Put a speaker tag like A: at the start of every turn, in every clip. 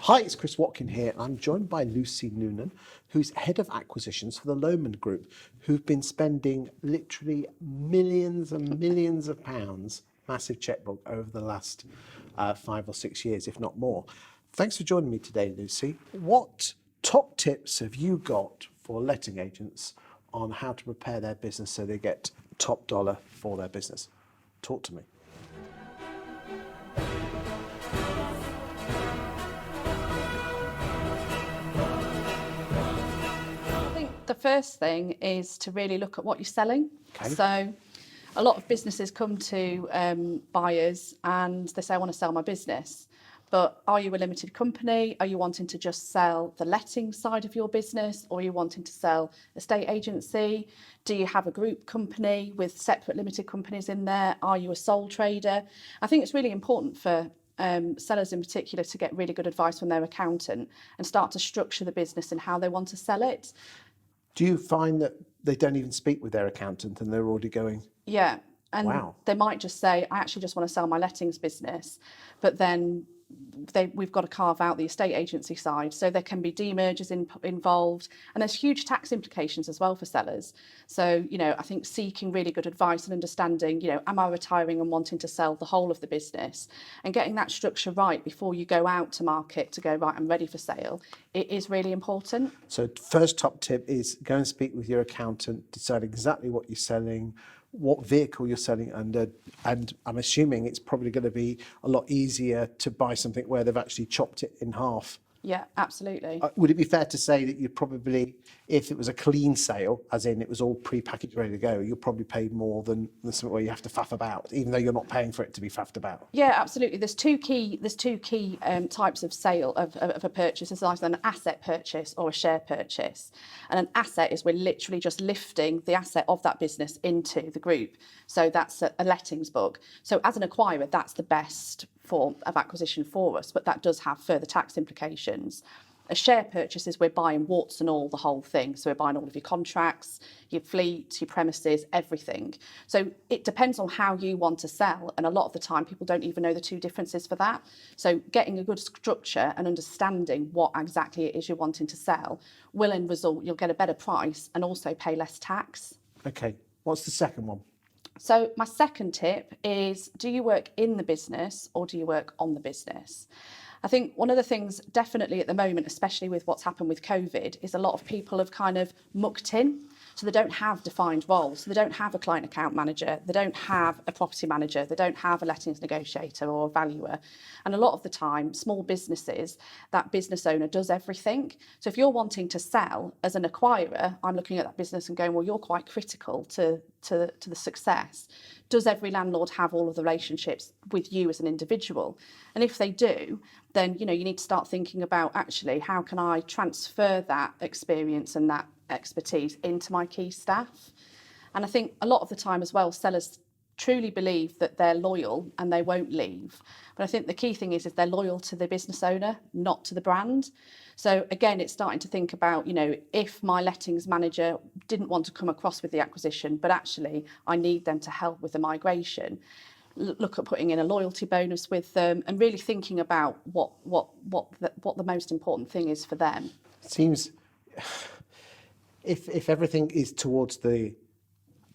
A: Hi, it's Chris Watkin here, and I'm joined by Lucy Noonan, who's head of acquisitions for the Lomond Group, who've been spending literally millions and millions of pounds, massive checkbook, over the last 5 or 6 years, if not more. Thanks for joining me today, Lucy. What top tips have you got for letting agents on how to prepare their business so they get top dollar for their business? Talk to me.
B: The first thing is to really look at what you're selling.
A: Okay.
B: So a lot of businesses come to buyers and they say, I want to sell my business. But are you a limited company? Are you wanting to just sell the letting side of your business? Or are you wanting to sell estate agency? Do you have a group company with separate limited companies in there? Are you a sole trader? I think it's really important for sellers in particular to get really good advice from their accountant and start to structure the business and how they want to sell it.
A: Do you find that they don't even speak with their accountant and they're already going?
B: Yeah. And
A: wow.
B: They might just say, I actually just want to sell my lettings business. But then we've got to carve out the estate agency side. So there can be demergers involved. And there's huge tax implications as well for sellers. So, I think seeking really good advice and understanding, am I retiring and wanting to sell the whole of the business? And getting that structure right before you go out to market to go, right, I'm ready for sale, it is really important.
A: So first top tip is go and speak with your accountant, decide exactly what you're selling, what vehicle you're selling under, and I'm assuming it's probably going to be a lot easier to buy something where they've actually chopped it in half.
B: Yeah, absolutely.
A: Would it be fair to say that you'd probably, if it was a clean sale, as in it was all pre-packaged, ready to go, you'll probably pay more than something where you have to faff about, even though you're not paying for it to be faffed about?
B: Yeah, absolutely. There's two key types of sale of a purchase. There's either an asset purchase or a share purchase. And an asset is we're literally just lifting the asset of that business into the group. So that's a lettings book. So as an acquirer, that's the best form of acquisition for us, but that does have further tax implications. A share purchase is we're buying warts and all, the whole thing. So we're buying all of your contracts, your fleet, your premises, everything. So it depends on how you want to sell. And a lot of the time, people don't even know the two differences for that. So getting a good structure and understanding what exactly it is you're wanting to sell will end result, you'll get a better price and also pay less tax.
A: Okay. What's the second one?
B: So my second tip is, do you work in the business or do you work on the business? I think one of the things definitely at the moment, especially with what's happened with COVID, is a lot of people have kind of mucked in. So they don't have defined roles. So they don't have a client account manager. They don't have a property manager. They don't have a lettings negotiator or a valuer. And a lot of the time, small businesses, that business owner does everything. So if you're wanting to sell as an acquirer, I'm looking at that business and going, well, you're quite critical to the success. Does every landlord have all of the relationships with you as an individual? And if they do, then you need to start thinking about, actually, how can I transfer that experience and that expertise into my key staff? And I think a lot of the time as well, sellers truly believe that they're loyal and they won't leave. But I think the key thing is they're loyal to the business owner, not to the brand. So again, it's starting to think about, if my lettings manager didn't want to come across with the acquisition, but actually I need them to help with the migration, look at putting in a loyalty bonus with them and really thinking about what the most important thing is for them.
A: It seems if everything is towards the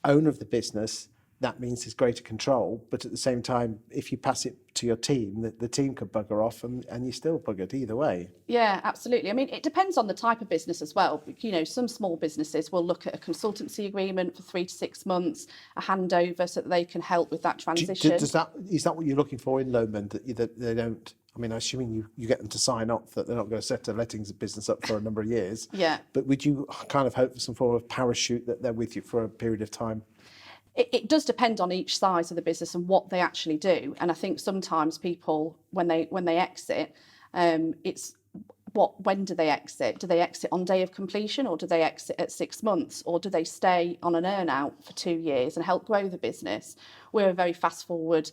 A: owner of the business, that means there's greater control. But at the same time, if you pass it to your team, the team could bugger off and you're still buggered either way.
B: Yeah, absolutely. I mean, it depends on the type of business as well. Some small businesses will look at a consultancy agreement for 3 to 6 months, a handover so that they can help with that transition.
A: Is that what you're looking for in Lomond, that they don't? I mean, assuming you get them to sign up that they're not going to set a lettings business up for a number of years.
B: Yeah.
A: But would you kind of hope for some form of parachute that they're with you for a period of time?
B: It does depend on each size of the business and what they actually do. And I think sometimes people, when they exit, it's when do they exit? Do they exit on day of completion, or do they exit at 6 months, or do they stay on an earn out for 2 years and help grow the business? We're a very fast forward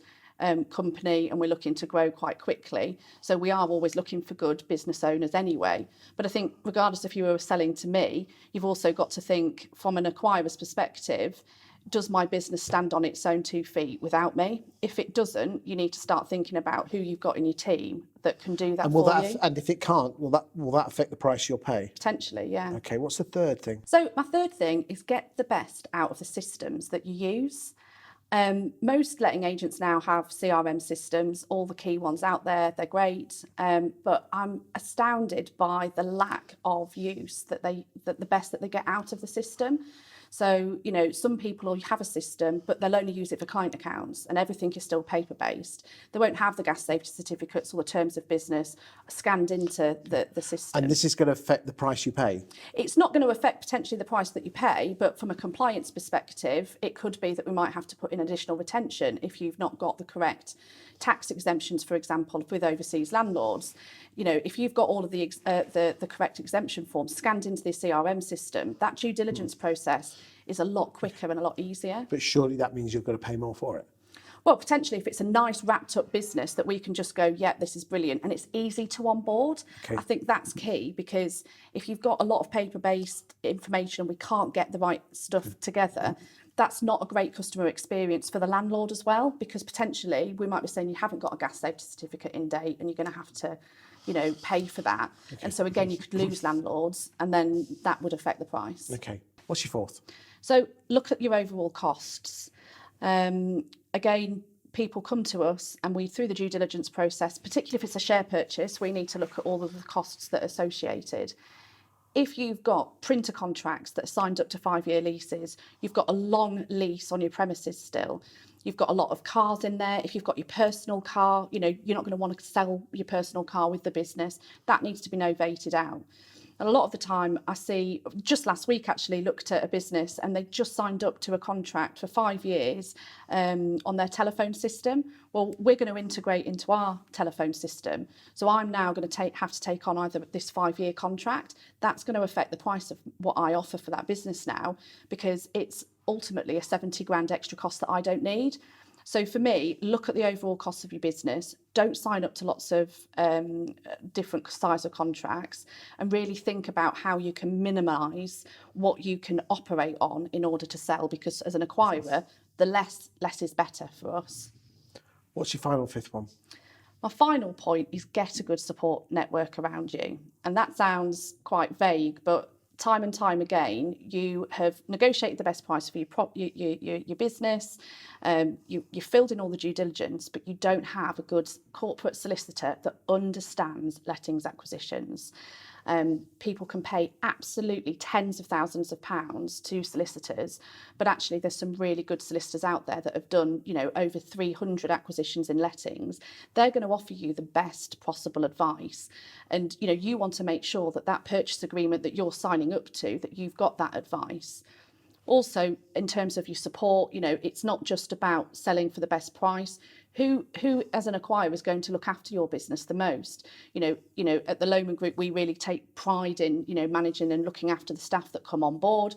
B: company and we're looking to grow quite quickly. So we are always looking for good business owners anyway. But I think regardless if you were selling to me, you've also got to think from an acquirer's perspective, does my business stand on its own 2 feet without me? If it doesn't, you need to start thinking about who you've got in your team that can do that for you.
A: And if it can't, will that affect the price you'll pay?
B: Potentially, yeah.
A: Okay, what's the third thing?
B: So my third thing is get the best out of the systems that you use. Most letting agents now have CRM systems, all the key ones out there, they're great, but I'm astounded by the lack of use that the best that they get out of the system. So, you know, some people will have a system, but they'll only use it for client accounts and everything is still paper-based. They won't have the gas safety certificates or the terms of business scanned into the system.
A: And this is going to affect the price you pay?
B: It's not going to affect potentially the price that you pay, but from a compliance perspective, it could be that we might have to put in additional retention if you've not got the correct tax exemptions, for example, with overseas landlords. You know, if you've got all of the correct exemption forms scanned into the CRM system, that due diligence process is a lot quicker and a lot easier.
A: But surely that means you're going to pay more for it?
B: Well, potentially, if it's a nice wrapped up business that we can just go, yeah, this is brilliant, and it's easy to onboard.
A: Okay.
B: I think that's key, because if you've got a lot of paper-based information and we can't get the right stuff together, that's not a great customer experience for the landlord as well, because potentially we might be saying you haven't got a gas safety certificate in date and you're going to have to, you know, pay for that. Okay. And so again, you could lose landlords and then that would affect the price.
A: Okay. What's your fourth?
B: So look at your overall costs. Again, people come to us and we, through the due diligence process, particularly if it's a share purchase, we need to look at all of the costs that are associated. If you've got printer contracts that are signed up to 5-year leases, you've got a long lease on your premises still, you've got a lot of cars in there. If you've got your personal car, you know, you're not going to want to sell your personal car with the business. That needs to be novated out. And a lot of the time I see, just last week actually, looked at a business and they just signed up to a contract for 5 years on their telephone system. Well, we're going to integrate into our telephone system. So I'm now going to have to take on either this 5-year contract. That's going to affect the price of what I offer for that business now, because it's ultimately a 70 grand extra cost that I don't need. So for me, look at the overall cost of your business. Don't sign up to lots of different size of contracts, and really think about how you can minimise what you can operate on in order to sell, because as an acquirer, the less is better for us.
A: What's your final fifth one?
B: My final point is get a good support network around you. And that sounds quite vague, but time and time again, you have negotiated the best price for your business, you filled in all the due diligence, but you don't have a good corporate solicitor that understands lettings acquisitions. People can pay absolutely tens of thousands of pounds to solicitors, but actually there's some really good solicitors out there that have done, you know, over 300 acquisitions in lettings. They're going to offer you the best possible advice. And, you know, you want to make sure that that purchase agreement that you're signing up to, that you've got that advice. Also, in terms of your support, you know, it's not just about selling for the best price. Who as an acquirer is going to look after your business the most? You know, at the Lomond Group, we really take pride in, you know, managing and looking after the staff that come on board.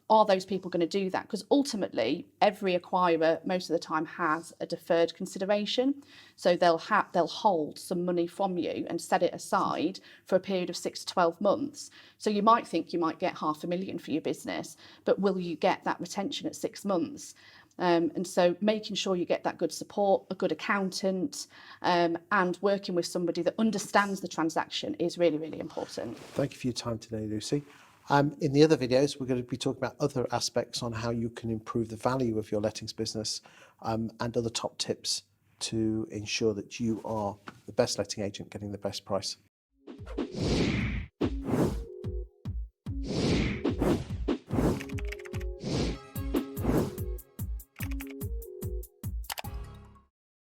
B: Are those people going to do that? Because ultimately, every acquirer most of the time has a deferred consideration. So they'll hold some money from you and set it aside for a period of 6 to 12 months. So you might think you might get $500,000 for your business, but will you get that retention at 6 months? And so making sure you get that good support, a good accountant, and working with somebody that understands the transaction is really, really important.
A: Thank you for your time today, Lucy. In the other videos, we're going to be talking about other aspects on how you can improve the value of your lettings business, and other top tips to ensure that you are the best letting agent getting the best price.